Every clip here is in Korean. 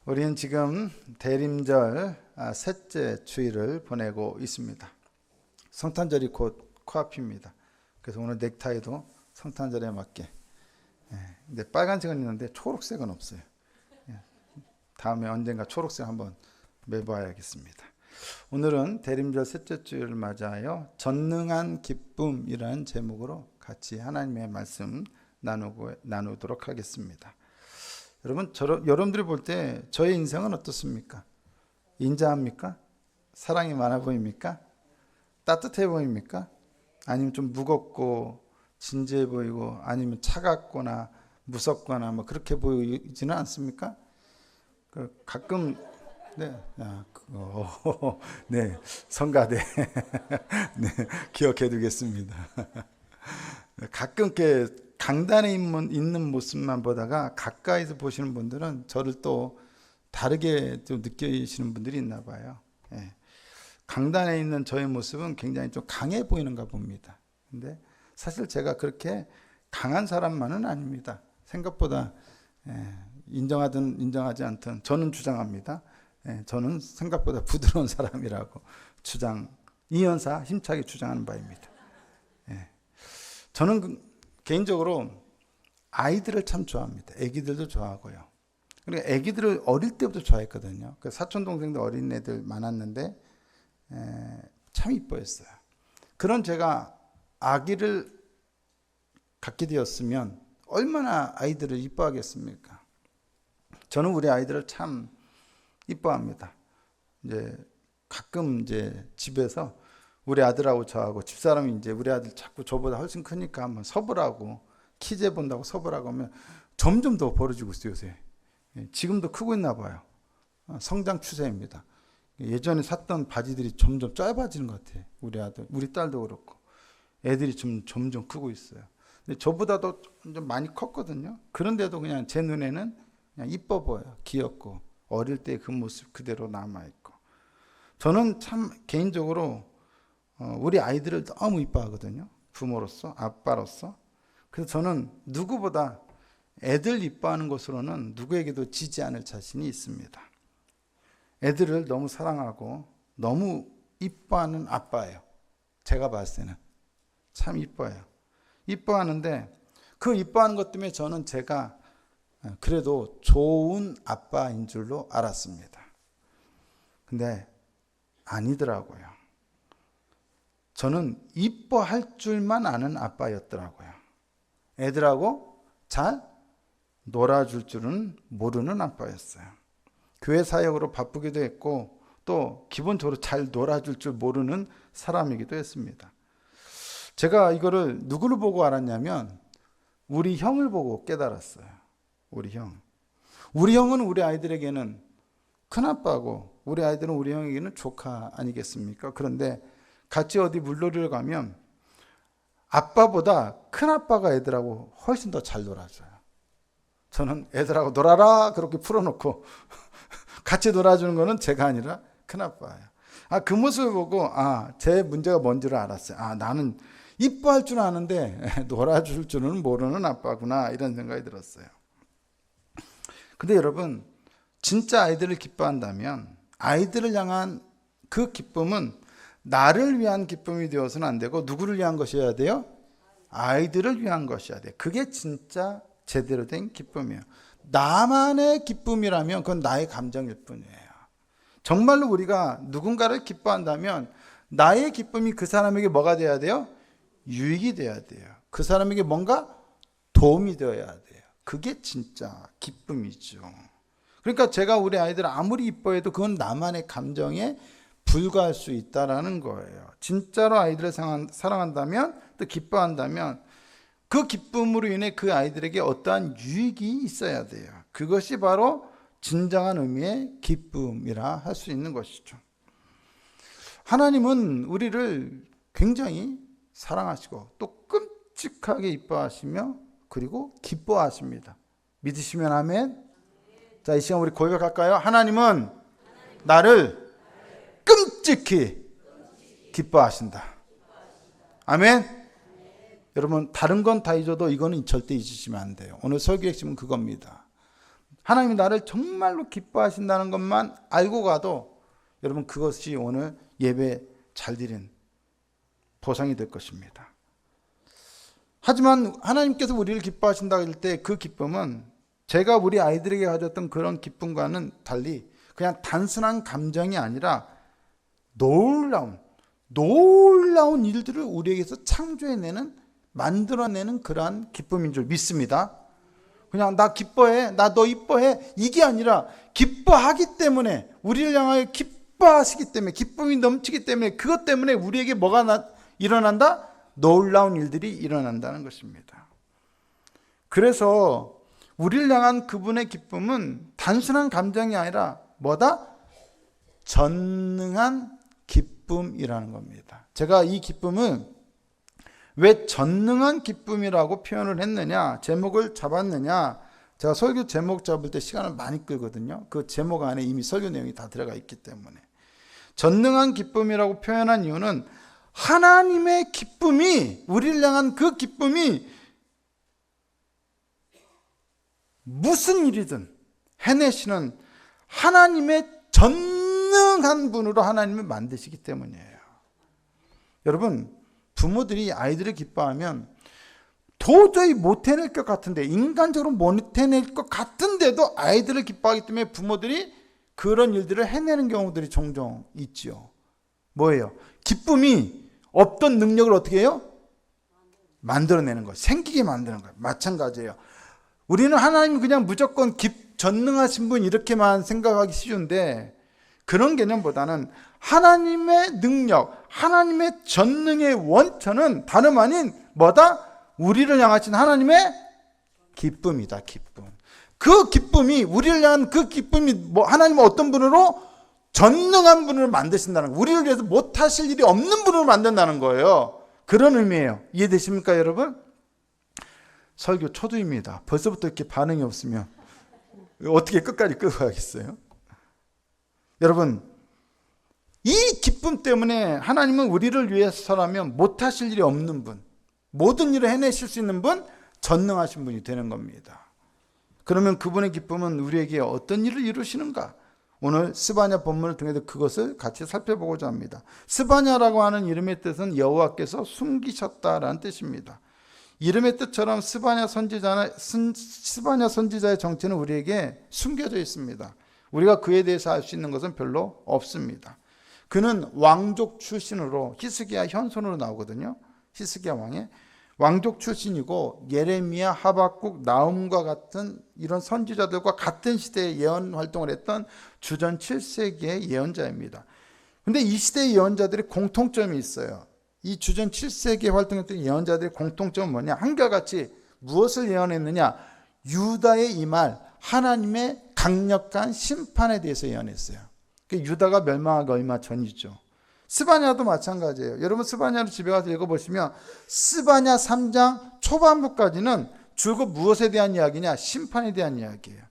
우리는 지금 대림절 셋째 주일을 보내고 있습니다. 성탄절이 곧 코앞입니다. 그래서 오늘 넥타이도 성탄절에 맞게. 근데 빨간색은 있는데 초록색은 없어요. 다음에 언젠가 초록색 한번 매봐야겠습니다. 오늘은 대림절 셋째 주일을 맞이하여 전능한 기쁨이라는 제목으로 같이 하나님의 말씀 나누도록 하겠습니다. 여러분들이 볼 때 저의 인생은 어떻습니까? 인자합니까? 사랑이 많아 보입니까? 따뜻해 보입니까? 아니면 좀 무겁고 진지해 보이고 아니면 차갑거나 무섭거나 뭐 그렇게 보이지는 않습니까? 가끔 네, 성가대 네, 기억해 두겠습니다. 가끔 이렇게 강단에 있는 모습만 보다가 가까이서 보시는 분들은 저를 또 다르게 좀 느끼시는 분들이 있나 봐요. 강단에 있는 저의 모습은 굉장히 좀 강해 보이는가 봅니다. 근데 사실 제가 그렇게 강한 사람만은 아닙니다. 생각보다 인정하든 인정하지 않든 저는 주장합니다. 저는 생각보다 부드러운 사람이라고 이연사 힘차게 주장하는 바입니다. 저는 개인적으로 아이들을 참 좋아합니다. 아기들도 좋아하고요. 그러니까 아기들을 어릴 때부터 좋아했거든요. 사촌 동생들 어린 애들 많았는데 참 이뻐했어요. 그런 제가 아기를 갖게 되었으면 얼마나 아이들을 이뻐하겠습니까? 저는 우리 아이들을 참 이뻐합니다. 가끔 집에서 우리 아들하고 저하고 집사람이 우리 아들 자꾸 저보다 훨씬 크니까 한번 서보라고 키 재본다고 서보라고 하면 점점 더 벌어지고 있어요, 요새. 지금도 크고 있나 봐요. 성장 추세입니다. 예전에 샀던 바지들이 점점 짧아지는 것 같아요. 우리 아들, 우리 딸도 그렇고 애들이 점점 크고 있어요. 근데 저보다도 좀 많이 컸거든요. 그런데도 그냥 제 눈에는 그냥 이뻐 보여요. 귀엽고 어릴 때 그 모습 그대로 남아있고. 저는 참 개인적으로 우리 아이들을 너무 이뻐하거든요. 부모로서, 아빠로서. 그래서 저는 누구보다 애들 이뻐하는 것으로는 누구에게도 지지 않을 자신이 있습니다. 애들을 너무 사랑하고 너무 이뻐하는 아빠예요. 제가 봤을 때는 참 이뻐해요. 이뻐하는데 그 이뻐하는 것 때문에 저는 제가 그래도 좋은 아빠인 줄로 알았습니다. 근데 아니더라고요. 저는 이뻐할 줄만 아는 아빠였더라고요. 애들하고 잘 놀아줄 줄은 모르는 아빠였어요. 교회 사역으로 바쁘기도 했고 또 기본적으로 잘 놀아줄 줄 모르는 사람이기도 했습니다. 제가 이거를 누구를 보고 알았냐면 우리 형을 보고 깨달았어요. 우리 형. 우리 형은 우리 아이들에게는 큰아빠고 우리 아이들은 우리 형에게는 조카 아니겠습니까? 그런데 같이 어디 물놀이를 가면 아빠보다 큰아빠가 애들하고 훨씬 더 잘 놀아줘요. 저는 애들하고 놀아라 그렇게 풀어놓고 같이 놀아주는 거는 제가 아니라 큰아빠예요. 그 모습을 보고 제 문제가 뭔지를 알았어요. 나는 이뻐할 줄 아는데 놀아줄 줄은 모르는 아빠구나 이런 생각이 들었어요. 근데 여러분 진짜 아이들을 기뻐한다면 아이들을 향한 그 기쁨은 나를 위한 기쁨이 되어서는 안 되고 누구를 위한 것이어야 돼요? 아이들을 위한 것이어야 돼요. 그게 진짜 제대로 된 기쁨이에요. 나만의 기쁨이라면 그건 나의 감정일 뿐이에요. 정말로 우리가 누군가를 기뻐한다면 나의 기쁨이 그 사람에게 뭐가 돼야 돼요? 유익이 돼야 돼요. 그 사람에게 뭔가 도움이 되어야 돼요. 그게 진짜 기쁨이죠. 그러니까 제가 우리 아이들을 아무리 이뻐해도 그건 나만의 감정에 불과할 수 있다라는 거예요. 진짜로 아이들을 사랑한다면 또 기뻐한다면 그 기쁨으로 인해 그 아이들에게 어떠한 유익이 있어야 돼요. 그것이 바로 진정한 의미의 기쁨이라 할 수 있는 것이죠. 하나님은 우리를 굉장히 사랑하시고 또 끔찍하게 이뻐하시며 그리고 기뻐하십니다. 믿으시면 아멘. 자, 이 시간 우리 고백할까요? 하나님은 나를 끔찍히 기뻐하신다. 아멘. 여러분 다른 건 다 잊어도 이거는 절대 잊으시면 안 돼요. 오늘 설교의 핵심은 그겁니다. 하나님이 나를 정말로 기뻐하신다는 것만 알고 가도 여러분 그것이 오늘 예배 잘 드린 보상이 될 것입니다. 하지만 하나님께서 우리를 기뻐하신다고 할 때 그 기쁨은 제가 우리 아이들에게 가졌던 그런 기쁨과는 달리 그냥 단순한 감정이 아니라 놀라운 일들을 우리에게서 창조해내는, 만들어내는 그러한 기쁨인 줄 믿습니다. 그냥 나 기뻐해, 나 너 이뻐해, 이게 아니라 기뻐하기 때문에, 우리를 향하여 기뻐하시기 때문에, 기쁨이 넘치기 때문에, 그것 때문에 우리에게 뭐가 일어난다? 놀라운 일들이 일어난다는 것입니다. 그래서 우리를 향한 그분의 기쁨은 단순한 감정이 아니라 뭐다? 전능한 기쁨이라는 겁니다. 제가 이 기쁨을 왜 전능한 기쁨이라고 표현을 했느냐, 제목을 잡았느냐, 제가 설교 제목 잡을 때 시간을 많이 끌거든요. 그 제목 안에 이미 설교 내용이 다 들어가 있기 때문에. 전능한 기쁨이라고 표현한 이유는 하나님의 기쁨이, 우리를 향한 그 기쁨이 무슨 일이든 해내시는 하나님의 전능한 분으로 하나님을 만드시기 때문이에요. 여러분, 부모들이 아이들을 기뻐하면 도저히 못 해낼 것 같은데, 인간적으로 못 해낼 것 같은데도 아이들을 기뻐하기 때문에 부모들이 그런 일들을 해내는 경우들이 종종 있지요. 뭐예요? 기쁨이 없던 능력을 어떻게 해요? 만들어내는 거예요. 생기게 만드는 거예요. 마찬가지예요. 우리는 하나님 그냥 무조건 전능하신 분 이렇게만 생각하기 쉬운데, 그런 개념보다는 하나님의 능력, 하나님의 전능의 원천은 다름 아닌 뭐다? 우리를 향하신 하나님의 기쁨이다. 기쁨. 그 기쁨이, 우리를 향한 그 기쁨이 하나님은 어떤 분으로? 전능한 분으로 만드신다는 거예요. 우리를 위해서 못하실 일이 없는 분으로 만든다는 거예요. 그런 의미예요. 이해되십니까 여러분? 설교 초두입니다. 벌써부터 이렇게 반응이 없으면 어떻게 끝까지 끌고 가겠어요? 여러분, 이 기쁨 때문에 하나님은 우리를 위해서라면 못하실 일이 없는 분, 모든 일을 해내실 수 있는 분, 전능하신 분이 되는 겁니다. 그러면 그분의 기쁨은 우리에게 어떤 일을 이루시는가? 오늘 스바냐 본문을 통해서 그것을 같이 살펴보고자 합니다. 스바냐라고 하는 이름의 뜻은 여호와께서 숨기셨다라는 뜻입니다. 이름의 뜻처럼 스바냐 선지자의 정체는 우리에게 숨겨져 있습니다. 우리가 그에 대해서 알 수 있는 것은 별로 없습니다. 그는 왕족 출신으로 히스기야 현손으로 나오거든요. 히스기야 왕의 왕족 출신이고 예레미야, 하박국, 나훔과 같은 이런 선지자들과 같은 시대에 예언 활동을 했던 주전 7세기의 예언자입니다. 그런데 이 시대의 예언자들이 공통점이 있어요. 이 주전 7세기에 활동했던 예언자들의 공통점은 뭐냐? 한결같이 무엇을 예언했느냐? 유다에 임할 하나님의 강력한 심판에 대해서 예언했어요. 유다가 멸망하기 얼마 전이죠. 스바냐도 마찬가지예요. 여러분 스바냐를 집에 가서 읽어보시면 스바냐 3장 초반부까지는 줄곧 무엇에 대한 이야기냐? 심판에 대한 이야기예요.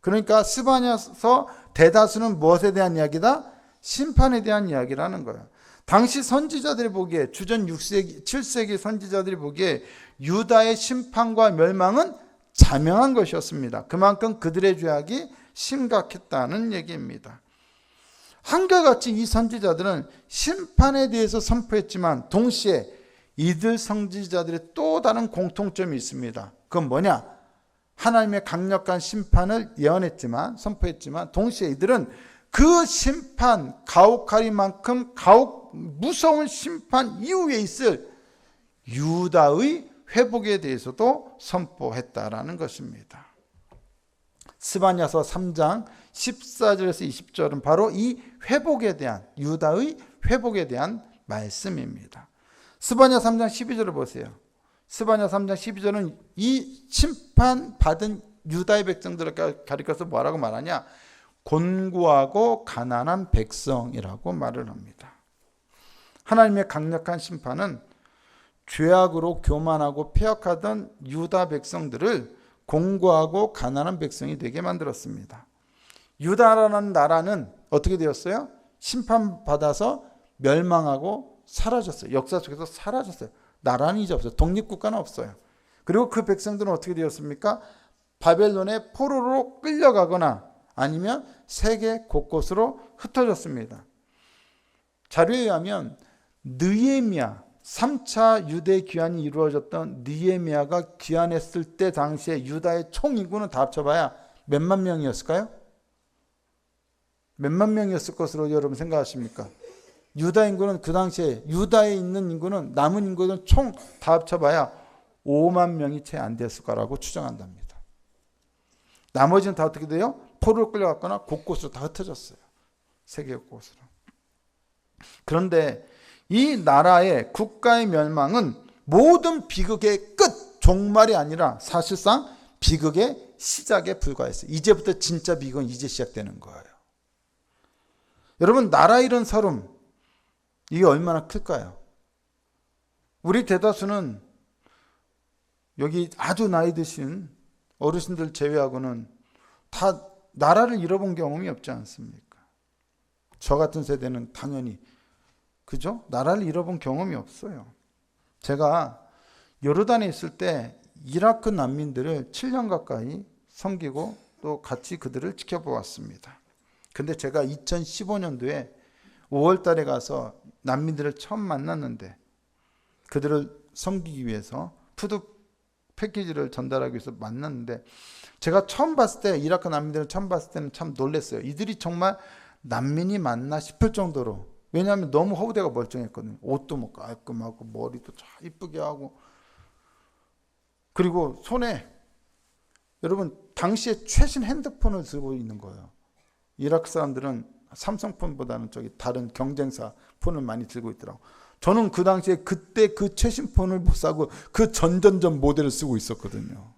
그러니까 스바냐서 대다수는 무엇에 대한 이야기다? 심판에 대한 이야기라는 거예요. 당시 선지자들이 보기에, 주전 6세기, 7세기 선지자들이 보기에 유다의 심판과 멸망은 자명한 것이었습니다. 그만큼 그들의 죄악이 심각했다는 얘기입니다. 한결같이 이 선지자들은 심판에 대해서 선포했지만 동시에 이들 선지자들의 또 다른 공통점이 있습니다. 그건 뭐냐? 하나님의 강력한 심판을 예언했지만, 선포했지만 동시에 이들은 그 심판, 가혹하리만큼 무서운 심판 이후에 있을 유다의 회복에 대해서도 선포했다라는 것입니다. 스바냐서 3장 14절에서 20절은 바로 이 회복에 대한, 유다의 회복에 대한 말씀입니다. 스바냐 3장 12절을 보세요. 스바냐 3장 12절은 이 심판받은 유다의 백성들을 가리켜서 뭐라고 말하냐? 곤고하고 가난한 백성이라고 말을 합니다. 하나님의 강력한 심판은 죄악으로 교만하고 폐역하던 유다 백성들을 곤고하고 가난한 백성이 되게 만들었습니다. 유다라는 나라는 어떻게 되었어요? 심판받아서 멸망하고 사라졌어요. 역사 속에서 사라졌어요. 나라는 이제 없어요. 독립국가는 없어요. 그리고 그 백성들은 어떻게 되었습니까? 바벨론의 포로로 끌려가거나 아니면 세계 곳곳으로 흩어졌습니다. 자료에 의하면 느헤미야 3차 유대 귀환이 이루어졌던 느헤미야가 귀환했을 때 당시에 유다의 총 인구는 다 합쳐봐야 몇만 명이었을까요? 몇만 명이었을 것으로 여러분 생각하십니까? 유다 인구는 그 당시에 유다에 있는 인구는 남은 인구는 총 다 합쳐봐야 5만 명이 채 안 됐을 거라고 추정한답니다. 나머지는 다 어떻게 돼요? 포로로 끌려갔거나 곳곳으로 다 흩어졌어요. 세계 곳으로. 그런데 이 나라의 국가의 멸망은 모든 비극의 끝, 종말이 아니라 사실상 비극의 시작에 불과했어요. 이제부터 진짜 비극은 이제 시작되는 거예요. 여러분, 나라 잃은 서름, 이게 얼마나 클까요? 우리 대다수는 여기 아주 나이 드신 어르신들 제외하고는 다 나라를 잃어본 경험이 없지 않습니까? 저 같은 세대는 당연히 그죠? 나라를 잃어본 경험이 없어요. 제가 요르단에 있을 때 이라크 난민들을 7년 가까이 섬기고 또 같이 그들을 지켜보았습니다. 근데 제가 2015년도에 5월 달에 가서 난민들을 처음 만났는데 그들을 섬기기 위해서 푸드 패키지를 전달하기 위해서 만났는데 제가 처음 봤을 때 이라크 난민들을 처음 봤을 때는 참 놀랐어요. 이들이 정말 난민이 맞나 싶을 정도로, 왜냐하면 너무 허우대가 멀쩡했거든요. 옷도 뭐 깔끔하고 머리도 잘 이쁘게 하고, 그리고 손에 여러분 당시에 최신 핸드폰을 들고 있는 거예요. 이라크 사람들은 삼성폰보다는 저기 다른 경쟁사 폰을 많이 들고 있더라고. 저는 그 당시에 그때 그 최신 폰을 못 사고 그 전전전 모델을 쓰고 있었거든요.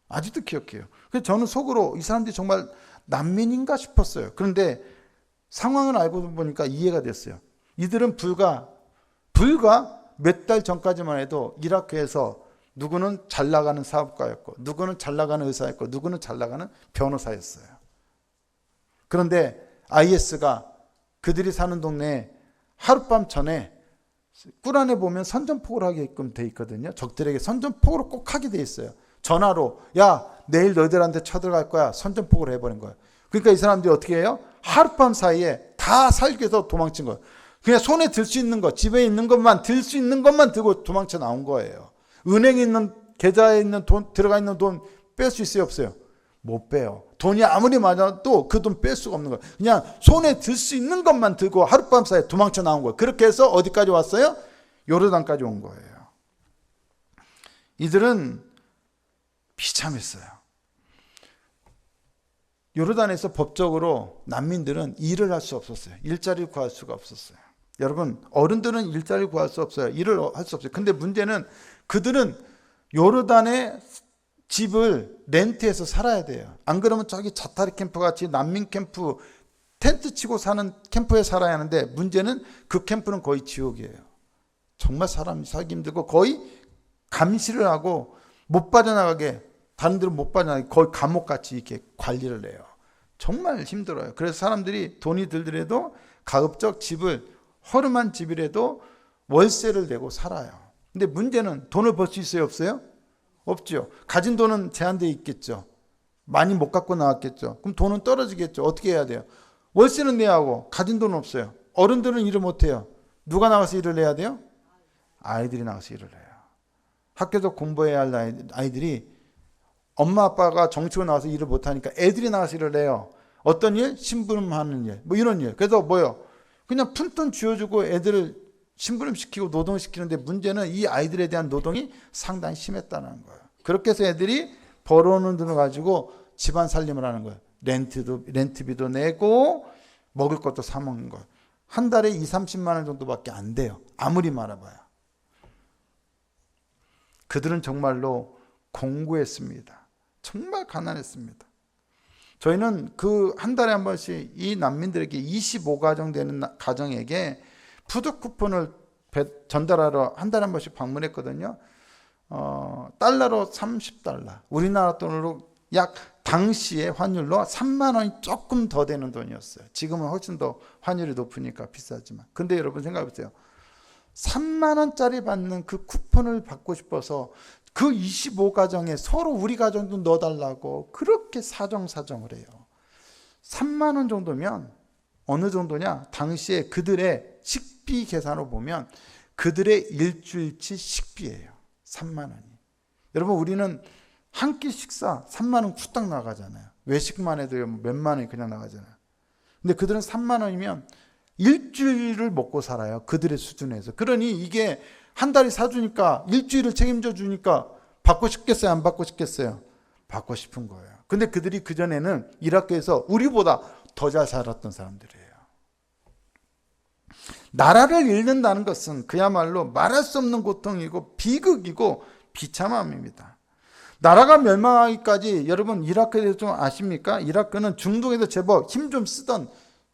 아직도 기억해요. 그래서 저는 속으로 이 사람들이 정말 난민인가 싶었어요. 그런데 상황을 알고 보니까 이해가 됐어요. 이들은 불과 몇 달 전까지만 해도 이라크에서 누구는 잘 나가는 사업가였고, 누구는 잘 나가는 의사였고, 누구는 잘 나가는 변호사였어요. 그런데 IS가 그들이 사는 동네에 하룻밤 전에 꾸란에 보면 선전포고를 하게끔 돼 있거든요. 적들에게 선전포고를 꼭 하게 돼 있어요. 전화로, 야, 내일 너희들한테 쳐들어갈 거야. 선전포고를 해버린 거예요. 그러니까 이 사람들이 어떻게 해요? 하룻밤 사이에 다 살기에서 도망친 거예요. 그냥 손에 들 수 있는 것, 집에 있는 것만, 들 수 있는 것만 들고 도망쳐 나온 거예요. 은행에 있는, 계좌에 있는 돈, 들어가 있는 돈 뺄 수 있어요, 없어요? 못 빼요. 돈이 아무리 많아도 그 돈 뺄 수가 없는 거예요. 그냥 손에 들 수 있는 것만 들고 하룻밤 사이에 도망쳐 나온 거예요. 그렇게 해서 어디까지 왔어요? 요르단까지 온 거예요. 이들은 비참했어요. 요르단에서 법적으로 난민들은 일을 할 수 없었어요. 일자리를 구할 수가 없었어요. 여러분, 어른들은 일자리를 구할 수 없어요. 일을 할 수 없어요. 근데 문제는 그들은 요르단의 집을 렌트해서 살아야 돼요. 안 그러면 저기 자타리 캠프 같이 난민 캠프 텐트 치고 사는 캠프에 살아야 하는데, 문제는 그 캠프는 거의 지옥이에요. 정말 사람이 살기 힘들고 거의 감시를 하고 못 빠져나가게, 다른 데로 못 빠져나가게 거의 감옥같이 이렇게 관리를 해요. 정말 힘들어요. 그래서 사람들이 돈이 들더라도 가급적 집을, 허름한 집이라도 월세를 내고 살아요. 근데 문제는 돈을 벌 수 있어요, 없어요? 없죠. 가진 돈은 제한되어 있겠죠. 많이 못 갖고 나왔겠죠. 그럼 돈은 떨어지겠죠. 어떻게 해야 돼요? 월세는 내야 하고 가진 돈은 없어요. 어른들은 일을 못 해요. 누가 나가서 일을 해야 돼요? 아이들이 나가서 일을 해요. 학교에서 공부해야 할 아이들이 엄마 아빠가 정치고 나와서 일을 못하니까 애들이 나가서 일을 해요. 어떤 일? 심부름하는 일, 뭐 이런 일. 그래서 뭐요? 그냥 푼돈 쥐어주고 애들을 심부름시키고 노동시키는데, 문제는 이 아이들에 대한 노동이 상당히 심했다는 거예요. 그렇게 해서 애들이 벌어오는 돈을 가지고 집안 살림을 하는 거예요. 렌트비도 내고 먹을 것도 사 먹는 거예요. 한 달에 20-30만 원 정도밖에 안 돼요. 아무리 말아봐야. 그들은 정말로 공고했습니다. 정말 가난했습니다. 저희는 그 한 달에 한 번씩 이 난민들에게 25가정 되는 가정에게 푸드 쿠폰을 전달하러 한 달에 한 번씩 방문했거든요. 달러로 30달러. 우리나라 돈으로 약 당시의 환율로 3만 원이 조금 더 되는 돈이었어요. 지금은 훨씬 더 환율이 높으니까 비싸지만. 근데 여러분 생각해 보세요. 3만 원짜리 받는 그 쿠폰을 받고 싶어서 그 25가정에 서로 우리 가정도 넣어달라고 그렇게 사정을 해요. 3만 원 정도면 어느 정도냐? 당시에 그들의 식비 계산으로 보면 그들의 일주일치 식비예요. 3만 원이. 여러분, 우리는 한 끼 식사 3만 원 후딱 나가잖아요. 외식만 해도 몇만 원이 그냥 나가잖아요. 근데 그들은 3만 원이면 일주일을 먹고 살아요. 그들의 수준에서. 그러니 이게 한 달이 사주니까 일주일을 책임져 주니까 받고 싶겠어요? 안 받고 싶겠어요? 받고 싶은 거예요. 근데 그들이 그전에는 이라크에서 우리보다 더 잘 살았던 사람들이에요. 나라를 잃는다는 것은 그야말로 말할 수 없는 고통이고 비극이고 비참함입니다. 나라가 멸망하기까지, 여러분 이라크에 대해서 좀 아십니까? 이라크는 중동에서 제법 힘 좀 쓰던,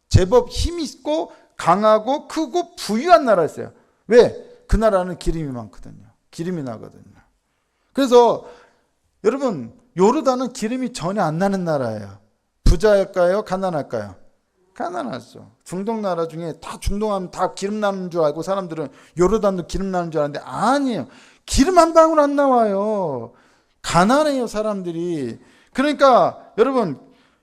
제법 힘 있고 강하고 크고 부유한 나라였어요. 왜? 그 나라는 기름이 많거든요. 기름이 나거든요. 그래서 여러분, 요르단은 기름이 전혀 안 나는 나라예요. 부자일까요? 가난할까요? 가난하죠. 중동 나라 중에 다 중동하면 다 기름 나는 줄 알고 사람들은 요르단도 기름 나는 줄 아는데 아니에요. 기름 한 방울 안 나와요. 가난해요, 사람들이. 그러니까 여러분,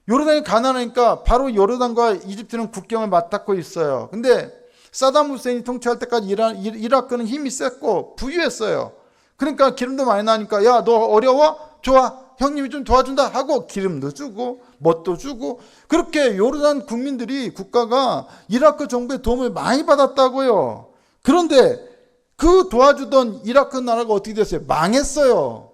요르단이 가난하니까 바로 요르단과 이집트는 국경을 맞닿고 있어요. 근데 사담 후세인이 통치할 때까지 이라크는 힘이 셌고 부유했어요. 그러니까 기름도 많이 나니까 야, 너 어려워? 좋아. 형님이 좀 도와준다 하고 기름도 주고 뭣도 주고, 그렇게 요르단 국민들이, 국가가 이라크 정부의 도움을 많이 받았다고요. 그런데 그 도와주던 이라크 나라가 어떻게 됐어요? 망했어요.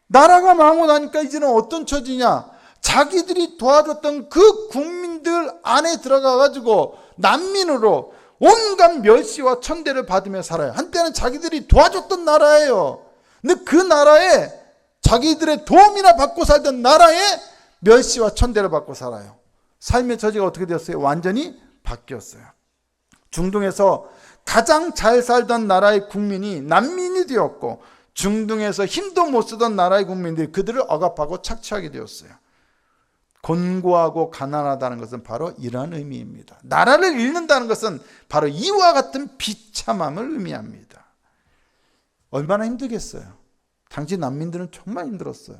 나라가 망하고 나니까 이제는 어떤 처지냐? 자기들이 도와줬던 그 국민들 안에 들어가 가지고 난민으로 온갖 멸시와 천대를 받으며 살아요. 한때는 자기들이 도와줬던 나라예요. 근데 그 나라에, 자기들의 도움이나 받고 살던 나라에 멸시와 천대를 받고 살아요. 삶의 처지가 어떻게 되었어요? 완전히 바뀌었어요. 중동에서 가장 잘 살던 나라의 국민이 난민이 되었고, 중동에서 힘도 못 쓰던 나라의 국민들이 그들을 억압하고 착취하게 되었어요. 곤고하고 가난하다는 것은 바로 이러한 의미입니다. 나라를 잃는다는 것은 바로 이와 같은 비참함을 의미합니다. 얼마나 힘들겠어요. 당시 난민들은 정말 힘들었어요.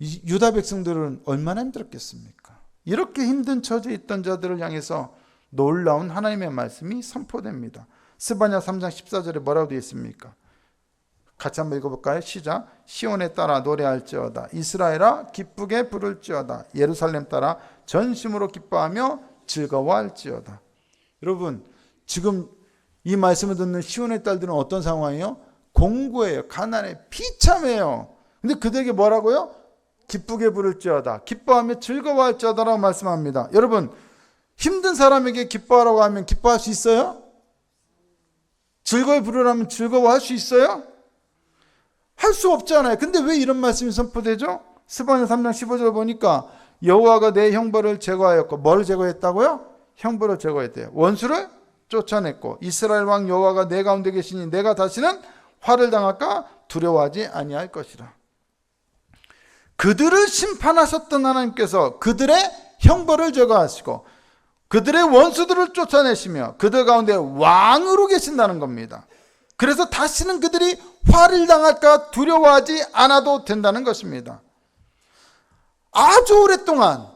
유다 백성들은 얼마나 힘들었겠습니까? 이렇게 힘든 처지에 있던 자들을 향해서 놀라운 하나님의 말씀이 선포됩니다. 스바냐 3장 14절에 뭐라고 되어 있습니까? 같이 한번 읽어볼까요? 시작. 시온에 따라 노래할지어다. 이스라엘아 기쁘게 부를지어다. 예루살렘 따라 전심으로 기뻐하며 즐거워할지어다. 여러분, 지금 이 말씀을 듣는 시온의 딸들은 어떤 상황이에요? 공고해요. 가난해. 비참해요. 근데 그들에게 뭐라고요? 기쁘게 부를지어다. 기뻐하며 즐거워할지어다라고 말씀합니다. 여러분, 힘든 사람에게 기뻐하라고 하면 기뻐할 수 있어요? 즐거이 부르라면 즐거워할 수 있어요? 할 수 없잖아요. 근데 왜 이런 말씀이 선포되죠? 스바냐 3장 15절 보니까 여호와가 내 형벌을 제거하였고, 뭐를 제거했다고요? 형벌을 제거했대요. 원수를 쫓아냈고, 이스라엘 왕 여호와가 내 가운데 계시니 내가 다시는 화를 당할까 두려워하지 아니할 것이라. 그들을 심판하셨던 하나님께서 그들의 형벌을 제거하시고 그들의 원수들을 쫓아내시며 그들 가운데 왕으로 계신다는 겁니다. 그래서 다시는 그들이 화를 당할까 두려워하지 않아도 된다는 것입니다. 아주 오랫동안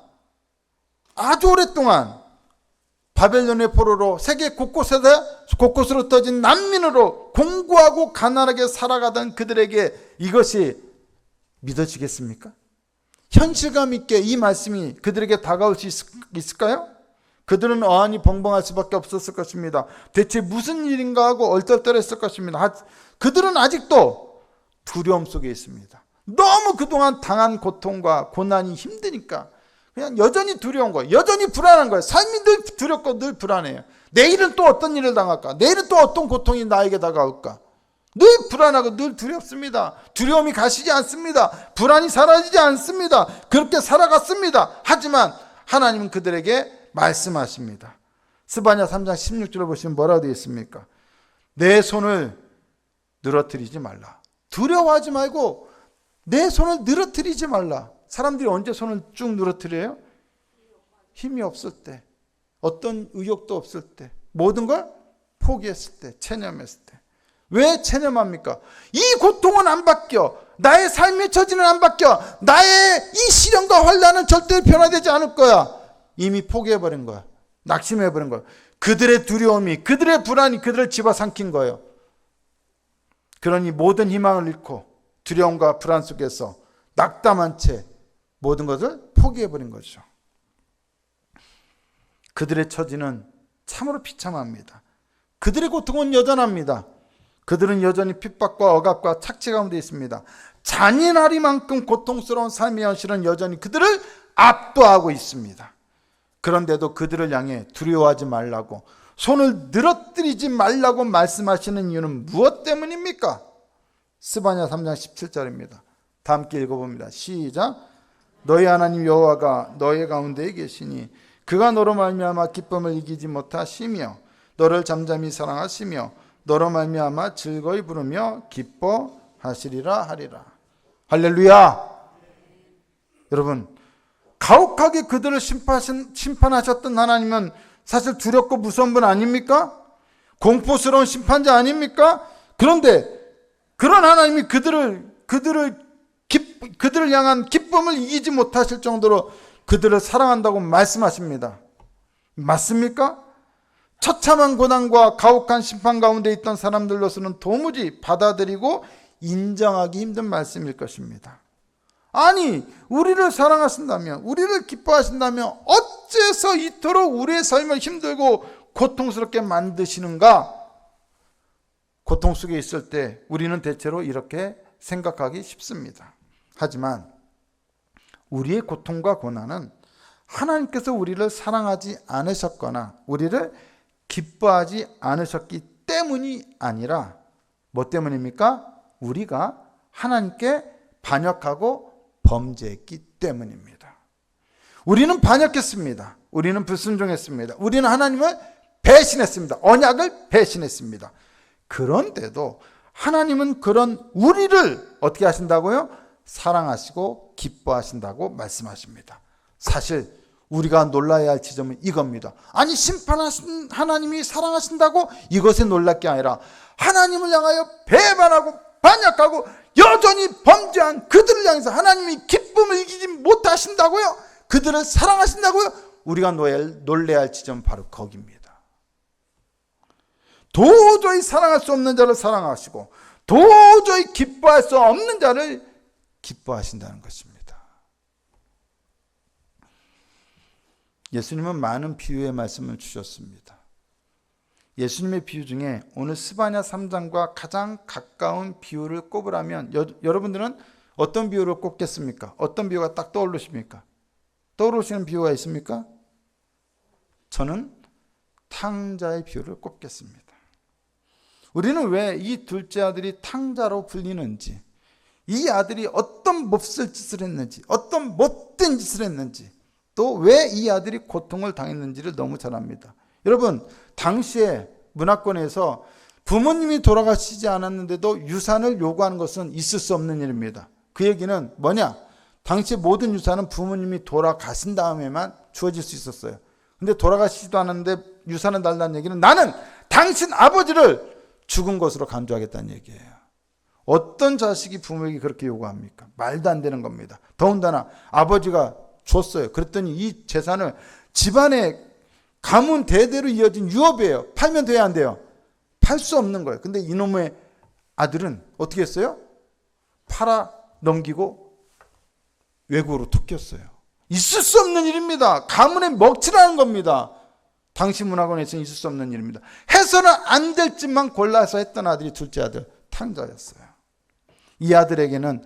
바벨론의 포로로 세계 곳곳으로 터진 난민으로 공고하고 가난하게 살아가던 그들에게 이것이 믿어지겠습니까? 현실감 있게 이 말씀이 그들에게 다가올 수 있을까요? 그들은 어안이 벙벙할 수밖에 없었을 것입니다. 대체 무슨 일인가 하고 얼떨떨했을 것입니다. 그들은 아직도 두려움 속에 있습니다. 너무 그동안 당한 고통과 고난이 힘드니까 그냥 여전히 두려운 거예요. 여전히 불안한 거예요. 삶이 늘 두렵고 늘 불안해요. 내일은 또 어떤 일을 당할까? 내일은 또 어떤 고통이 나에게 다가올까? 늘 불안하고 늘 두렵습니다. 두려움이 가시지 않습니다. 불안이 사라지지 않습니다. 그렇게 살아갔습니다. 하지만 하나님은 그들에게 말씀하십니다. 스바냐 3장 16절을 보시면 뭐라고 되어 있습니까? 내 손을 늘어뜨리지 말라. 두려워하지 말고 내 손을 늘어뜨리지 말라. 사람들이 언제 손을 쭉 늘어뜨려요? 힘이 없을 때. 어떤 의욕도 없을 때, 모든 걸 포기했을 때, 체념했을 때. 왜 체념합니까? 이 고통은 안 바뀌어. 나의 삶의 처지는 안 바뀌어. 나의 이 시련과 환난은 절대 변화되지 않을 거야. 이미 포기해버린 거야. 낙심해버린 거야. 그들의 두려움이, 그들의 불안이 그들을 집어삼킨 거예요. 그러니 모든 희망을 잃고 두려움과 불안 속에서 낙담한 채 모든 것을 포기해버린 거죠. 그들의 처지는 참으로 비참합니다. 그들의 고통은 여전합니다. 그들은 여전히 핍박과 억압과 착취 가운데 있습니다. 잔인하리만큼 고통스러운 삶의 현실은 여전히 그들을 압도하고 있습니다. 그런데도 그들을 향해 두려워하지 말라고, 손을 늘어뜨리지 말라고 말씀하시는 이유는 무엇 때문입니까? 스바냐 3장 17절입니다. 다 함께 읽어봅니다. 시작. 너희 하나님 여호와가 너희 가운데에 계시니 그가 너로 말미암아 기쁨을 이기지 못하시며 너를 잠잠히 사랑하시며 너로 말미암아 즐거이 부르며 기뻐하시리라 하리라. 할렐루야. 여러분, 가혹하게 그들을 심판하셨던 하나님은 사실 두렵고 무서운 분 아닙니까? 공포스러운 심판자 아닙니까? 그런데 그런 하나님이 그들을 향한 기쁨을 이기지 못하실 정도로 그들을 사랑한다고 말씀하십니다. 맞습니까? 처참한 고난과 가혹한 심판 가운데 있던 사람들로서는 도무지 받아들이고 인정하기 힘든 말씀일 것입니다. 아니, 우리를 사랑하신다면, 우리를 기뻐하신다면 어째서 이토록 우리의 삶을 힘들고 고통스럽게 만드시는가? 고통 속에 있을 때 우리는 대체로 이렇게 생각하기 쉽습니다. 하지만 우리의 고통과 고난은 하나님께서 우리를 사랑하지 않으셨거나 우리를 기뻐하지 않으셨기 때문이 아니라 뭐 때문입니까? 우리가 하나님께 반역하고 범죄했기 때문입니다. 우리는 반역했습니다. 우리는 불순종했습니다. 우리는 하나님을 배신했습니다. 언약을 배신했습니다. 그런데도 하나님은 그런 우리를 어떻게 하신다고요? 사랑하시고 기뻐하신다고 말씀하십니다. 사실 우리가 놀라야 할 지점은 이겁니다. 아니, 심판하신 하나님이 사랑하신다고 이것에 놀랄 게 아니라 하나님을 향하여 배반하고 반역하고 여전히 범죄한 그들을 향해서 하나님이 기쁨을 이기지 못하신다고요? 그들을 사랑하신다고요? 우리가 놀라야 할 지점은 바로 거기입니다. 도저히 사랑할 수 없는 자를 사랑하시고 도저히 기뻐할 수 없는 자를 기뻐하신다는 것입니다. 예수님은 많은 비유의 말씀을 주셨습니다. 예수님의 비유 중에 오늘 스바냐 3장과 가장 가까운 비유를 꼽으라면 여러분들은 어떤 비유를 꼽겠습니까? 어떤 비유가 딱 떠오르십니까? 떠오르시는 비유가 있습니까? 저는 탕자의 비유를 꼽겠습니다. 우리는 왜 이 둘째 아들이 탕자로 불리는지, 이 아들이 어떤 몹쓸 짓을 했는지, 어떤 못된 짓을 했는지, 또 왜 이 아들이 고통을 당했는지를 너무 잘 압니다. 여러분, 당시에 문화권에서 부모님이 돌아가시지 않았는데도 유산을 요구하는 것은 있을 수 없는 일입니다. 그 얘기는 뭐냐? 당시 모든 유산은 부모님이 돌아가신 다음에만 주어질 수 있었어요. 근데 돌아가시지도 않았는데 유산을 달라는 얘기는 나는 당신 아버지를 죽은 것으로 간주하겠다는 얘기예요. 어떤 자식이 부모에게 그렇게 요구합니까? 말도 안 되는 겁니다. 더군다나 아버지가 줬어요. 그랬더니 이 재산을 집안의 가문 대대로 이어진 유업이에요. 팔면 돼야 안 돼요? 팔 수 없는 거예요. 근데 이놈의 아들은 어떻게 했어요? 팔아 넘기고 외국으로 쫓겼어요. 있을 수 없는 일입니다. 가문의 먹칠하는 겁니다. 당시 문화권에서는 있을 수 없는 일입니다. 해서는 안 될 짓만 골라서 했던 아들이 둘째 아들 탕자였어요. 이 아들에게는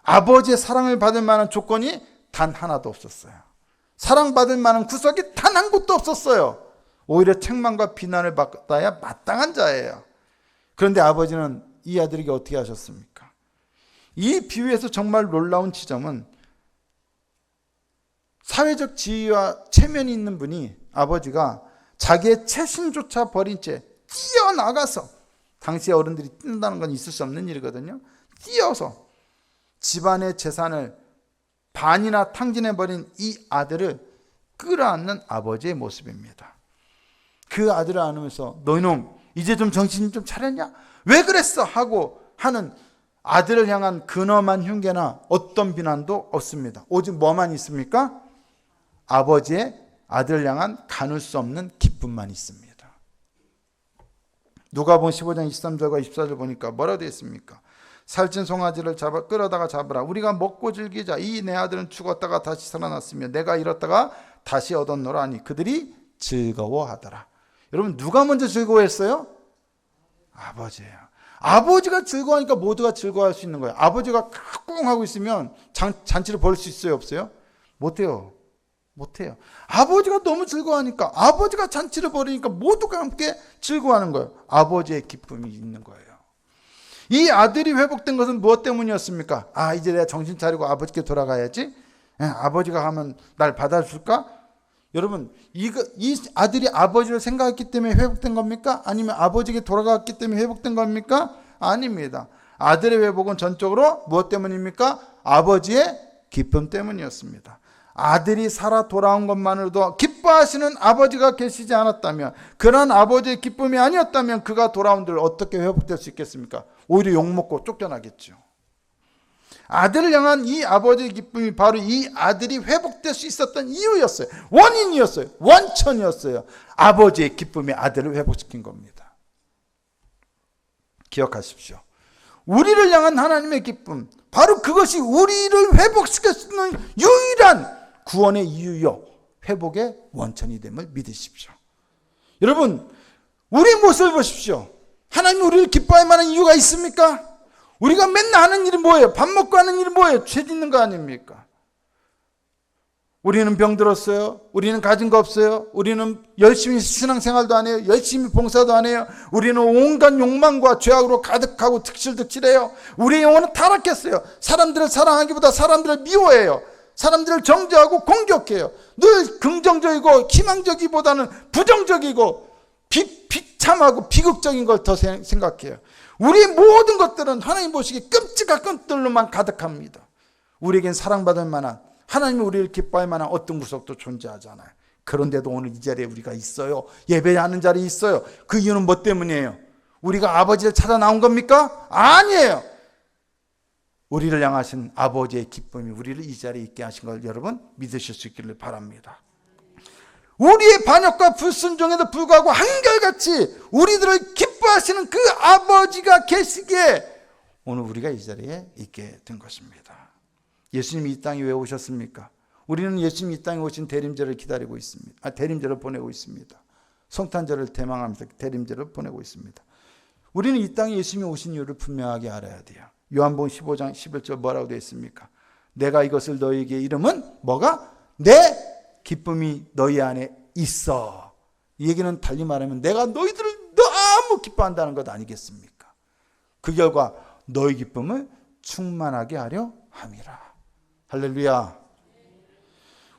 아버지의 사랑을 받을 만한 조건이 단 하나도 없었어요. 사랑받을 만한 구석이 단 한 곳도 없었어요. 오히려 책망과 비난을 받아야 마땅한 자예요. 그런데 아버지는 이 아들에게 어떻게 하셨습니까? 이 비유에서 정말 놀라운 지점은 사회적 지위와 체면이 있는 분이, 아버지가 자기의 채신조차 버린 채 뛰어나가서, 당시 어른들이 뛴다는 건 있을 수 없는 일이거든요. 뛰어서 집안의 재산을 반이나 탕진해버린 이 아들을 끌어안는 아버지의 모습입니다. 그 아들을 안으면서 너희놈 이제 좀 정신 좀 차렸냐? 왜 그랬어? 하고 하는 아들을 향한 근엄한 흉계나 어떤 비난도 없습니다. 오직 뭐만 있습니까? 아버지의 아들을 향한 가눌 수 없는 기쁨만 있습니다. 누가복음 15장 23절과 24절 보니까 뭐라고 되어 있습니까? 살찐 송아지를 끌어다가 잡으라. 우리가 먹고 즐기자. 이 내 아들은 죽었다가 다시 살아났으며 내가 잃었다가 다시 얻었노라 하니 그들이 즐거워하더라. 여러분 누가 먼저 즐거워했어요? 아버지예요. 아버지가 즐거워하니까 모두가 즐거워할 수 있는 거예요. 아버지가 꿍 하고 있으면 잔치를 벌일 수 있어요? 없어요? 못해요. 못해요. 아버지가 너무 즐거워하니까, 아버지가 잔치를 벌이니까 모두가 함께 즐거워하는 거예요. 아버지의 기쁨이 있는 거예요. 이 아들이 회복된 것은 무엇 때문이었습니까? 이제 내가 정신 차리고 아버지께 돌아가야지. 아버지가 하면 날 받아줄까? 여러분, 이 아들이 아버지를 생각했기 때문에 회복된 겁니까? 아니면 아버지에게 돌아갔기 때문에 회복된 겁니까? 아닙니다. 아들의 회복은 전적으로 무엇 때문입니까? 아버지의 기쁨 때문이었습니다. 아들이 살아 돌아온 것만으로도 기뻐하시는 아버지가 계시지 않았다면, 그런 아버지의 기쁨이 아니었다면 그가 돌아온 들 어떻게 회복될 수 있겠습니까? 오히려 욕먹고 쫓겨나겠죠. 아들을 향한 이 아버지의 기쁨이 바로 이 아들이 회복될 수 있었던 이유였어요. 원인이었어요. 원천이었어요. 아버지의 기쁨이 아들을 회복시킨 겁니다. 기억하십시오. 우리를 향한 하나님의 기쁨, 바로 그것이 우리를 회복시킬 수 있는 유일한 구원의 이유요, 회복의 원천이 됨을 믿으십시오. 여러분, 우리 모습을 보십시오. 하나님이 우리를 기뻐할 만한 이유가 있습니까? 우리가 맨날 하는 일이 뭐예요? 밥 먹고 하는 일이 뭐예요? 죄 짓는 거 아닙니까? 우리는 병들었어요. 우리는 가진 거 없어요. 우리는 열심히 신앙생활도 안 해요. 열심히 봉사도 안 해요. 우리는 온갖 욕망과 죄악으로 가득하고 득실득실해요. 우리의 영혼은 타락했어요. 사람들을 사랑하기보다 사람들을 미워해요. 사람들을 정죄하고 공격해요. 늘 긍정적이고 희망적이보다는 부정적이고 비참하고 비극적인 걸 더 생각해요. 우리의 모든 것들은 하나님 보시기에 끔찍한 것들로만 가득합니다. 우리에겐 사랑받을 만한, 하나님이 우리를 기뻐할 만한 어떤 구석도 존재하잖아요. 그런데도 오늘 이 자리에 우리가 있어요. 예배하는 자리에 있어요. 그 이유는 뭐 때문이에요? 우리가 아버지를 찾아 나온 겁니까? 아니에요. 우리를 향하신 아버지의 기쁨이 우리를 이 자리에 있게 하신 걸 여러분 믿으실 수 있기를 바랍니다. 우리의 반역과 불순종에도 불구하고 한결같이 우리들을 기뻐하시는 그 아버지가 계시기에 오늘 우리가 이 자리에 있게 된 것입니다. 예수님이 이 땅에 왜 오셨습니까? 우리는 예수님이 이 땅에 오신 대림절을 기다리고 있습니다. 대림절을 보내고 있습니다. 성탄절을 대망하면서 대림절을 보내고 있습니다. 우리는 이 땅에 예수님이 오신 이유를 분명하게 알아야 돼요. 요한복음 15장 11절 뭐라고 되어 있습니까? 내가 이것을 너희에게 이름은 뭐가? 내 기쁨이 너희 안에 있어. 이 얘기는 달리 말하면 내가 너희들을 너무 기뻐한다는 것 아니겠습니까? 그 결과 너희 기쁨을 충만하게 하려 함이라. 할렐루야.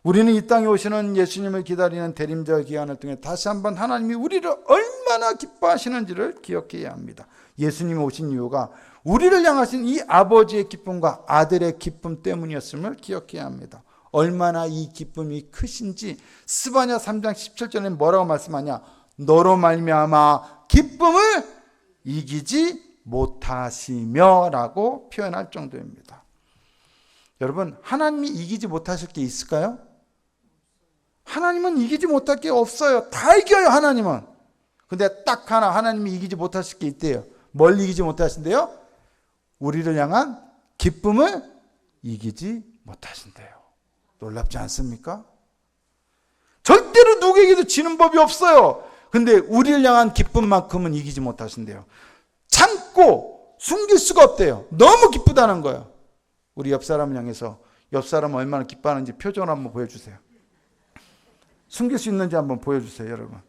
우리는 이 땅에 오시는 예수님을 기다리는 대림절 기간을 통해 다시 한번 하나님이 우리를 얼마나 기뻐하시는지를 기억해야 합니다. 예수님이 오신 이유가 우리를 향하신 이 아버지의 기쁨과 아들의 기쁨 때문이었음을 기억해야 합니다. 얼마나 이 기쁨이 크신지 스바냐 3장 17절에 뭐라고 말씀하냐? 너로 말미암아 기쁨을 이기지 못하시며 라고 표현할 정도입니다. 여러분, 하나님이 이기지 못하실 게 있을까요? 하나님은 이기지 못할 게 없어요. 다 이겨요, 하나님은. 근데 딱 하나 하나님이 이기지 못하실 게 있대요. 뭘 이기지 못하신대요? 우리를 향한 기쁨을 이기지 못하신대요. 놀랍지 않습니까? 절대로 누구에게도 지는 법이 없어요. 근데 우리를 향한 기쁨만큼은 이기지 못하신대요. 참고 숨길 수가 없대요. 너무 기쁘다는 거예요. 우리 옆 사람을 향해서 옆 사람은 얼마나 기뻐하는지 표정을 한번 보여주세요. 숨길 수 있는지 한번 보여주세요, 여러분.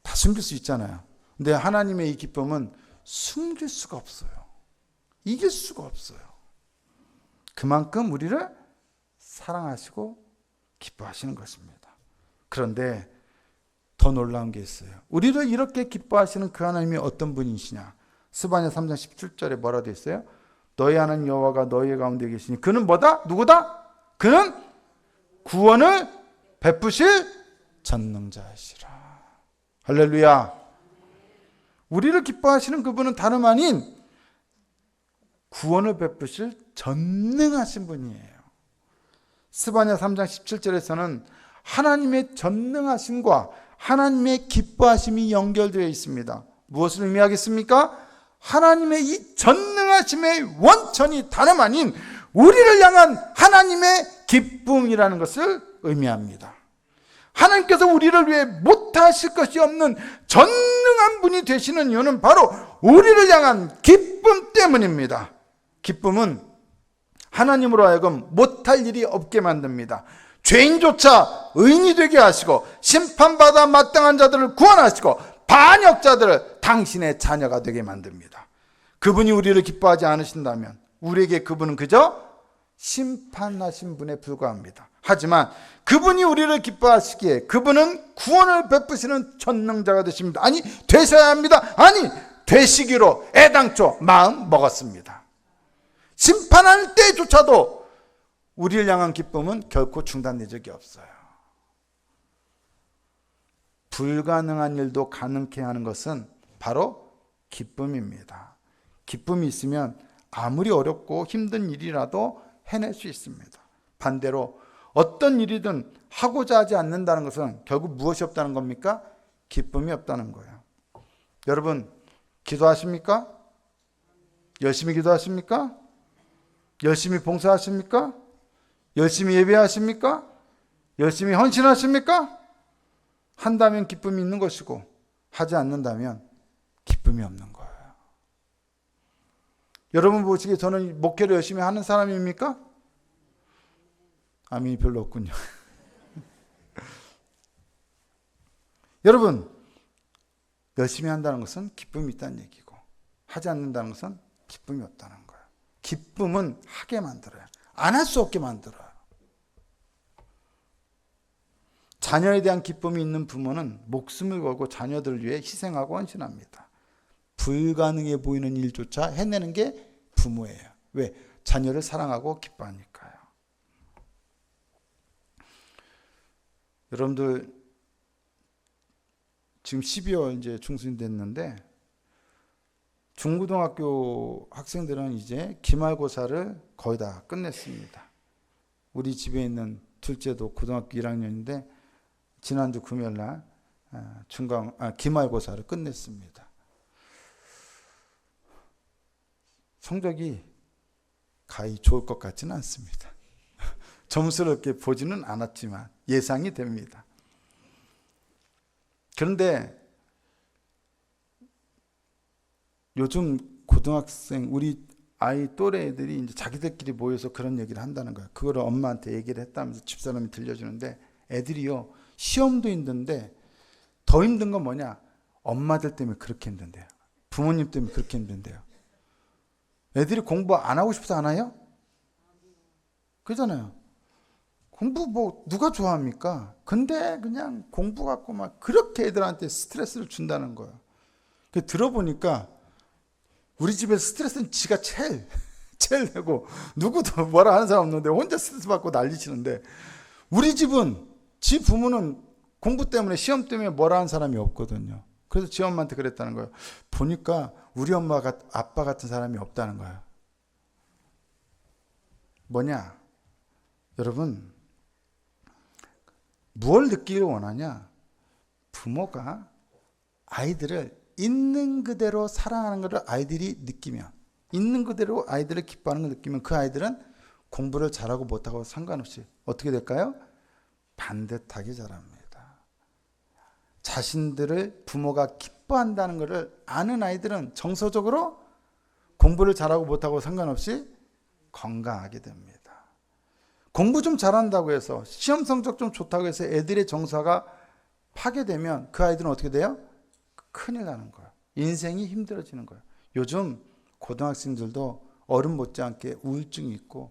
다 숨길 수 있잖아요. 근데 하나님의 이 기쁨은 숨길 수가 없어요. 이길 수가 없어요. 그만큼 우리를 사랑하시고 기뻐하시는 것입니다. 그런데 더 놀라운 게 있어요. 우리를 이렇게 기뻐하시는 그 하나님이 어떤 분이시냐? 스바냐 3장 17절에 뭐라 되어 있어요? 너희 하나님 여호와가 너희 가운데 계시니 그는 뭐다? 누구다? 그는 구원을 베푸실 전능자이시라. 할렐루야. 우리를 기뻐하시는 그분은 다름 아닌 구원을 베푸실 전능하신 분이에요. 스바냐 3장 17절에서는 하나님의 전능하심과 하나님의 기뻐하심이 연결되어 있습니다. 무엇을 의미하겠습니까? 하나님의 이 전능하심의 원천이 다름 아닌 우리를 향한 하나님의 기쁨이라는 것을 의미합니다. 하나님께서 우리를 위해 못하실 것이 없는 전능한 분이 되시는 이유는 바로 우리를 향한 기쁨 때문입니다. 기쁨은 하나님으로 하여금 못할 일이 없게 만듭니다. 죄인조차 의인이 되게 하시고 심판받아 마땅한 자들을 구원하시고 반역자들을 당신의 자녀가 되게 만듭니다. 그분이 우리를 기뻐하지 않으신다면 우리에게 그분은 그저 심판하신 분에 불과합니다. 하지만 그분이 우리를 기뻐하시기에 그분은 구원을 베푸시는 전능자가 되십니다. 아니, 되셔야 합니다. 아니, 되시기로 애당초 마음 먹었습니다. 심판할 때조차도 우리를 향한 기쁨은 결코 중단된 적이 없어요. 불가능한 일도 가능케 하는 것은 바로 기쁨입니다. 기쁨이 있으면 아무리 어렵고 힘든 일이라도 해낼 수 있습니다. 반대로 어떤 일이든 하고자 하지 않는다는 것은 결국 무엇이 없다는 겁니까? 기쁨이 없다는 거예요. 여러분, 기도하십니까? 열심히 기도하십니까? 열심히 봉사하십니까? 열심히 예배하십니까? 열심히 헌신하십니까? 한다면 기쁨이 있는 것이고 하지 않는다면 기쁨이 없는 거예요. 여러분 보시기에 저는 목회를 열심히 하는 사람입니까? 아멘이 별로 없군요. 여러분, 열심히 한다는 것은 기쁨이 있다는 얘기고 하지 않는다는 것은 기쁨이 없다는 거예요. 기쁨은 하게 만들어요. 안 할 수 없게 만들어요. 자녀에 대한 기쁨이 있는 부모는 목숨을 걸고 자녀들을 위해 희생하고 헌신합니다. 불가능해 보이는 일조차 해내는 게 부모예요. 왜? 자녀를 사랑하고 기뻐하니까요. 여러분들 지금 12월 이제 중순이 됐는데 중고등학교 학생들은 이제 기말고사를 거의 다 끝냈습니다. 우리 집에 있는 둘째도 고등학교 1학년인데 지난주 금요일날 기말고사를 끝냈습니다. 성적이 가히 좋을 것 같지는 않습니다. 점수를 이렇게 보지는 않았지만 예상이 됩니다. 그런데 요즘 고등학생 우리 아이 또래 애들이 이제 자기들끼리 모여서 그런 얘기를 한다는 거예요. 그걸 엄마한테 얘기를 했다면서 집사람이 들려주는데 애들이요 시험도 힘든데 더 힘든 건 뭐냐? 엄마들 때문에 그렇게 힘든데요. 부모님 때문에 그렇게 힘든데요. 애들이 공부 안 하고 싶어서 안 해요? 그러잖아요. 공부 뭐 누가 좋아합니까? 근데 그냥 공부 갖고 막 그렇게 애들한테 스트레스를 준다는 거예요. 들어보니까 우리 집에서 스트레스는 지가 제일 내고 누구도 뭐라 하는 사람 없는데 혼자 스트레스 받고 난리치는데 우리 집은 지 부모는 공부 때문에 시험 때문에 뭐라 하는 사람이 없거든요. 그래서 지 엄마한테 그랬다는 거예요. 보니까 우리 엄마가 아빠 같은 사람이 없다는 거예요. 뭐냐? 여러분, 무엇을 느끼길 원하냐? 부모가 아이들을 있는 그대로 사랑하는 것을 아이들이 느끼면, 있는 그대로 아이들을 기뻐하는 걸 느끼면 그 아이들은 공부를 잘하고 못하고 상관없이 어떻게 될까요? 반듯하게 자랍니다. 자신들을 부모가 기뻐한다는 것을 아는 아이들은 정서적으로 공부를 잘하고 못하고 상관없이 건강하게 됩니다. 공부 좀 잘한다고 해서 시험 성적 좀 좋다고 해서 애들의 정서가 파괴되면 그 아이들은 어떻게 돼요? 큰일 나는 거예요. 인생이 힘들어지는 거예요. 요즘 고등학생들도 어른 못지않게 우울증이 있고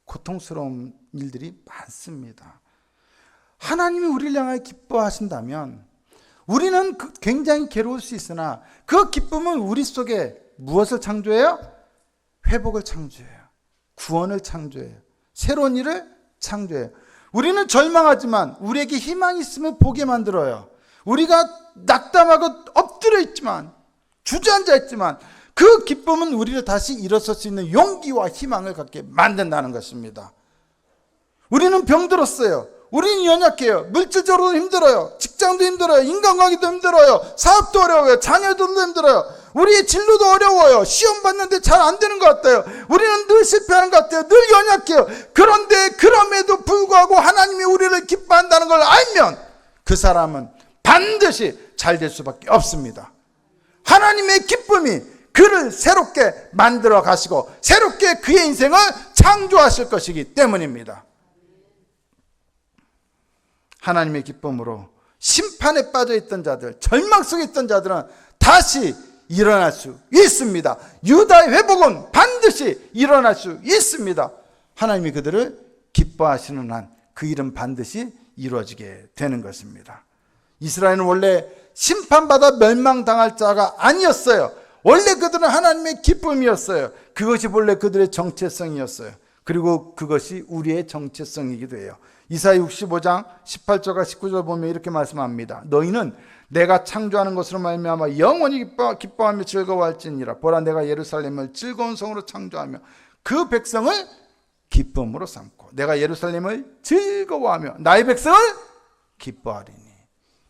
고통스러운 일들이 많습니다. 하나님이 우리를 향하여 기뻐하신다면 우리는 굉장히 괴로울 수 있으나 그 기쁨은 우리 속에 무엇을 창조해요? 회복을 창조해요. 구원을 창조해요. 새로운 일을 창조해요. 우리는 절망하지만 우리에게 희망이 있으면 보게 만들어요. 우리가 낙담하고 엎드려 있지만, 주저앉아 있지만 그 기쁨은 우리를 다시 일어설 수 있는 용기와 희망을 갖게 만든다는 것입니다. 우리는 병들었어요. 우리는 연약해요. 물질적으로도 힘들어요. 직장도 힘들어요. 인간관계도 힘들어요. 사업도 어려워요. 자녀들도 힘들어요. 우리의 진로도 어려워요. 시험 봤는데 잘 안 되는 것 같아요. 우리는 늘 실패하는 것 같아요. 늘 연약해요. 그런데 그럼에도 불구하고 하나님이 우리를 기뻐한다는 걸 알면 그 사람은 반드시 잘 될 수밖에 없습니다. 하나님의 기쁨이 그를 새롭게 만들어 가시고 새롭게 그의 인생을 창조하실 것이기 때문입니다. 하나님의 기쁨으로 심판에 빠져 있던 자들, 절망 속에 있던 자들은 다시 일어날 수 있습니다. 유다의 회복은 반드시 일어날 수 있습니다. 하나님이 그들을 기뻐하시는 한 그 일은 반드시 이루어지게 되는 것입니다. 이스라엘은 원래 심판받아 멸망당할 자가 아니었어요. 원래 그들은 하나님의 기쁨이었어요. 그것이 원래 그들의 정체성이었어요. 그리고 그것이 우리의 정체성이기도 해요. 이사야 65장 18절과 19절 보면 이렇게 말씀합니다. 너희는 내가 창조하는 것으로 말미암아 영원히 기뻐하며 즐거워할지니라. 보라, 내가 예루살렘을 즐거운 성으로 창조하며 그 백성을 기쁨으로 삼고 내가 예루살렘을 즐거워하며 나의 백성을 기뻐하리니.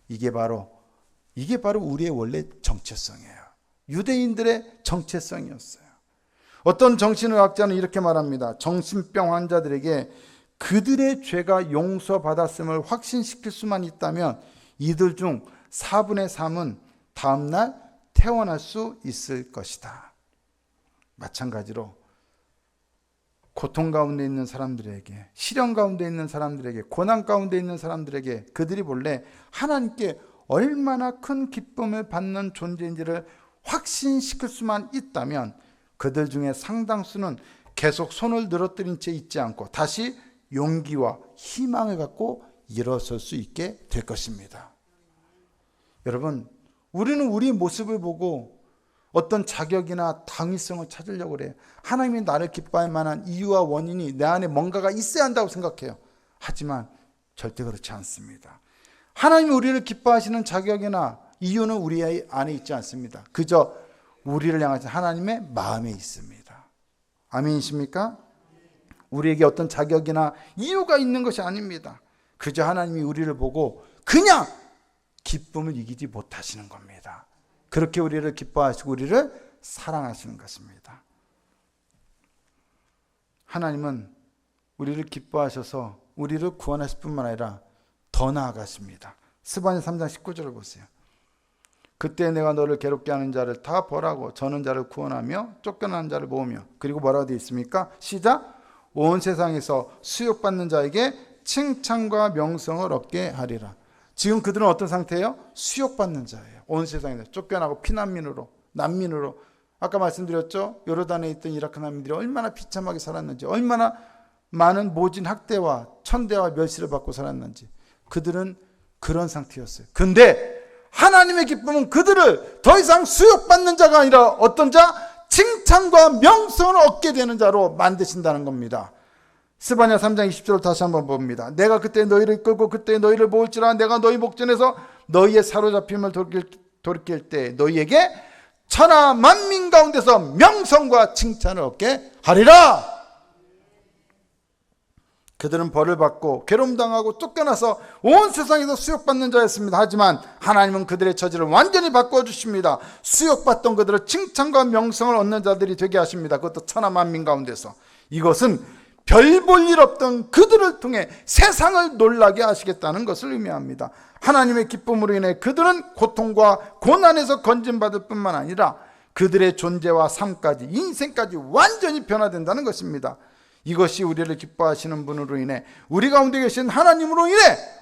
이게 바로 우리의 원래 정체성이에요. 유대인들의 정체성이었어요. 어떤 정신의학자는 이렇게 말합니다. 정신병 환자들에게 그들의 죄가 용서받았음을 확신시킬 수만 있다면 이들 중 4분의 3은 다음날 퇴원할 수 있을 것이다. 마찬가지로 고통 가운데 있는 사람들에게, 시련 가운데 있는 사람들에게, 고난 가운데 있는 사람들에게 그들이 본래 하나님께 얼마나 큰 기쁨을 받는 존재인지를 확신시킬 수만 있다면 그들 중에 상당수는 계속 손을 늘어뜨린 채 있지 않고 다시 용기와 희망을 갖고 일어설 수 있게 될 것입니다. 여러분, 우리는 우리 모습을 보고 어떤 자격이나 당위성을 찾으려고 그래요. 하나님이 나를 기뻐할 만한 이유와 원인이 내 안에 뭔가가 있어야 한다고 생각해요. 하지만 절대 그렇지 않습니다. 하나님이 우리를 기뻐하시는 자격이나 이유는 우리 안에 있지 않습니다. 그저 우리를 향하신 하나님의 마음에 있습니다. 아멘이십니까? 우리에게 어떤 자격이나 이유가 있는 것이 아닙니다. 그저 하나님이 우리를 보고 그냥 기쁨을 이기지 못하시는 겁니다. 그렇게 우리를 기뻐하시고 우리를 사랑하시는 것입니다. 하나님은 우리를 기뻐하셔서 우리를 구원하실 뿐만 아니라 더 나아가십니다. 스바냐 3장 19절을 보세요. 그때 내가 너를 괴롭게 하는 자를 다 벌하고 저는 자를 구원하며 쫓겨나는 자를 모으며. 그리고 뭐라고 되어 있습니까? 시작. 온 세상에서 수욕받는 자에게 칭찬과 명성을 얻게 하리라. 지금 그들은 어떤 상태예요? 수욕받는 자예요. 온 세상에서 쫓겨나고 피난민으로, 난민으로. 아까 말씀드렸죠? 요르단에 있던 이라크 난민들이 얼마나 비참하게 살았는지, 얼마나 많은 모진 학대와 천대와 멸시를 받고 살았는지. 그들은 그런 상태였어요. 근데 하나님의 기쁨은 그들을 더 이상 수욕받는 자가 아니라 어떤 자? 칭찬과 명성을 얻게 되는 자로 만드신다는 겁니다. 스바냐 3장 20절을 다시 한번 봅니다. 내가 그때 너희를 이끌고 그때 너희를 모을지라. 내가 너희 목전에서 너희의 사로잡힘을 돌이킬 때 너희에게 천하 만민 가운데서 명성과 칭찬을 얻게 하리라. 그들은 벌을 받고 괴로움당하고 쫓겨나서 온 세상에서 수욕받는 자였습니다. 하지만 하나님은 그들의 처지를 완전히 바꿔주십니다. 수욕받던 그들을 칭찬과 명성을 얻는 자들이 되게 하십니다. 그것도 천하 만민 가운데서. 이것은 별 볼 일 없던 그들을 통해 세상을 놀라게 하시겠다는 것을 의미합니다. 하나님의 기쁨으로 인해 그들은 고통과 고난에서 건진받을 뿐만 아니라 그들의 존재와 삶까지, 인생까지 완전히 변화된다는 것입니다. 이것이 우리를 기뻐하시는 분으로 인해, 우리 가운데 계신 하나님으로 인해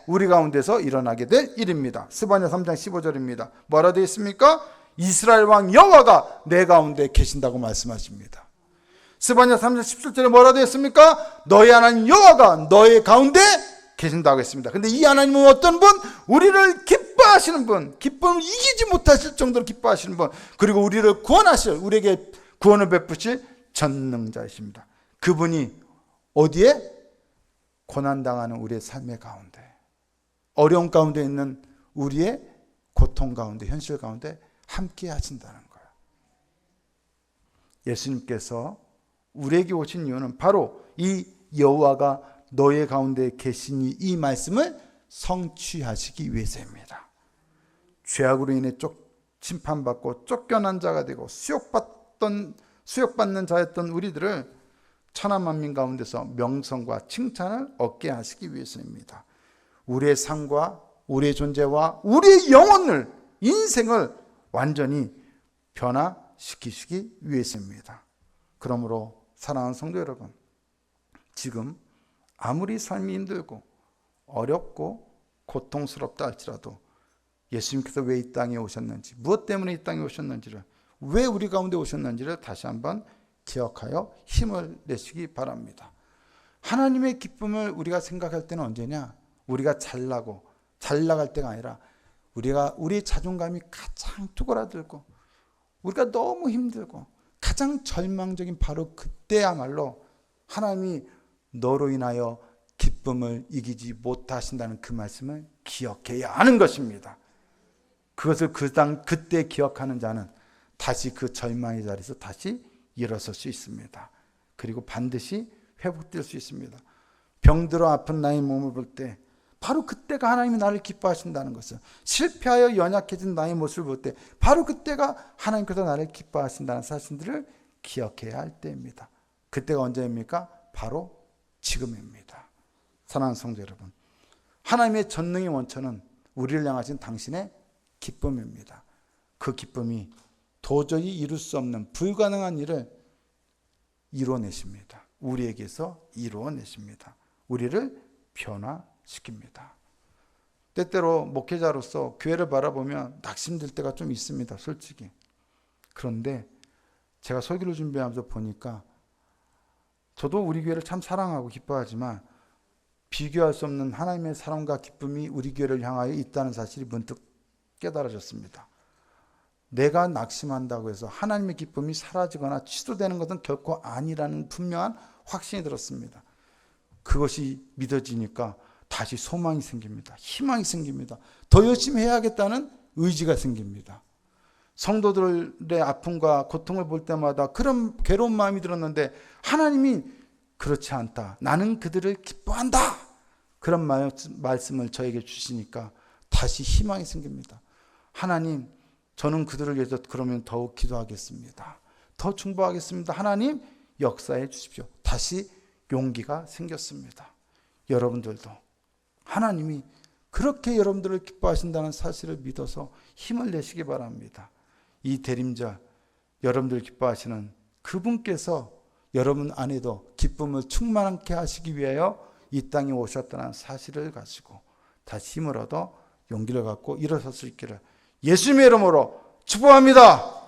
우리 가운데서 일어나게 될 일입니다. 스바냐 3장 15절입니다. 뭐라 되어 있습니까? 이스라엘 왕 여호와가 내 가운데 계신다고 말씀하십니다. 스바냐 3장 17절에 뭐라 되어 있습니까? 너희 하나님 여호와가 너희 가운데 계신다고 했습니다. 근데 이 하나님은 어떤 분? 우리를 기뻐하시는 분, 기쁨을 이기지 못하실 정도로 기뻐하시는 분, 그리고 우리를 구원하실, 우리에게 구원을 베푸실 전능자이십니다. 그분이 어디에? 고난당하는 우리의 삶의 가운데, 어려움 가운데 있는 우리의 고통 가운데, 현실 가운데 함께 하신다는 거예요. 예수님께서 우리에게 오신 이유는 바로 이 여호와가 너의 가운데 계시니 이 말씀을 성취하시기 위해서입니다. 죄악으로 인해 심판받고 쫓겨난 자가 되고 수욕받는 자였던 우리들을 천하만민 가운데서 명성과 칭찬을 얻게 하시기 위해서입니다. 우리의 삶과 우리의 존재와 우리의 영혼을, 인생을 완전히 변화시키시기 위해서입니다. 그러므로 사랑하는 성도 여러분, 지금 아무리 삶이 힘들고 어렵고 고통스럽다 할지라도 예수님께서 왜 이 땅에 오셨는지, 무엇 때문에 이 땅에 오셨는지를, 왜 우리 가운데 오셨는지를 다시 한번 기억하여 힘을 내시기 바랍니다. 하나님의 기쁨을 우리가 생각할 때는 언제냐? 우리가 잘 나갈 때가 아니라 우리의 자존감이 가장 뚜그러들고 우리가 너무 힘들고 가장 절망적인 바로 그때야말로 하나님이 너로 인하여 기쁨을 이기지 못하신다는 그 말씀을 기억해야 하는 것입니다. 그것을 그때 기억하는 자는 다시 그 절망의 자리에서 다시 일어설 수 있습니다. 그리고 반드시 회복될 수 있습니다. 병들어 아픈 나의 몸을 볼 때 바로 그때가 하나님이 나를 기뻐하신다는 것을, 실패하여 연약해진 나의 모습을 볼 때 바로 그때가 하나님께서 나를 기뻐하신다는 사실들을 기억해야 할 때입니다. 그때가 언제입니까? 바로 지금입니다. 사랑하는 성도 여러분, 하나님의 전능의 원천은 우리를 향하신 당신의 기쁨입니다. 그 기쁨이 도저히 이룰 수 없는 불가능한 일을 이루어내십니다. 우리에게서 이루어내십니다. 우리를 변화시킵니다. 때때로 목회자로서 교회를 바라보면 낙심될 때가 좀 있습니다. 솔직히. 그런데 제가 설교를 준비하면서 보니까 저도 우리 교회를 참 사랑하고 기뻐하지만 비교할 수 없는 하나님의 사랑과 기쁨이 우리 교회를 향하여 있다는 사실이 문득 깨달아졌습니다. 내가 낙심한다고 해서 하나님의 기쁨이 사라지거나 취소되는 것은 결코 아니라는 분명한 확신이 들었습니다. 그것이 믿어지니까 다시 소망이 생깁니다. 희망이 생깁니다. 더 열심히 해야겠다는 의지가 생깁니다. 성도들의 아픔과 고통을 볼 때마다 그런 괴로운 마음이 들었는데 하나님이 그렇지 않다. 나는 그들을 기뻐한다. 그런 말씀을 저에게 주시니까 다시 희망이 생깁니다. 하나님, 저는 그들을 위해서 그러면 더욱 기도하겠습니다. 더 중보하겠습니다. 하나님, 역사해 주십시오. 다시 용기가 생겼습니다. 여러분들도 하나님이 그렇게 여러분들을 기뻐하신다는 사실을 믿어서 힘을 내시기 바랍니다. 이 대림절 여러분들을 기뻐하시는 그분께서 여러분 안에도 기쁨을 충만하게 하시기 위하여 이 땅에 오셨다는 사실을 가지고 다시 힘을 얻어 용기를 갖고 일어설 수 있기를 예수님의 이름으로 축복합니다.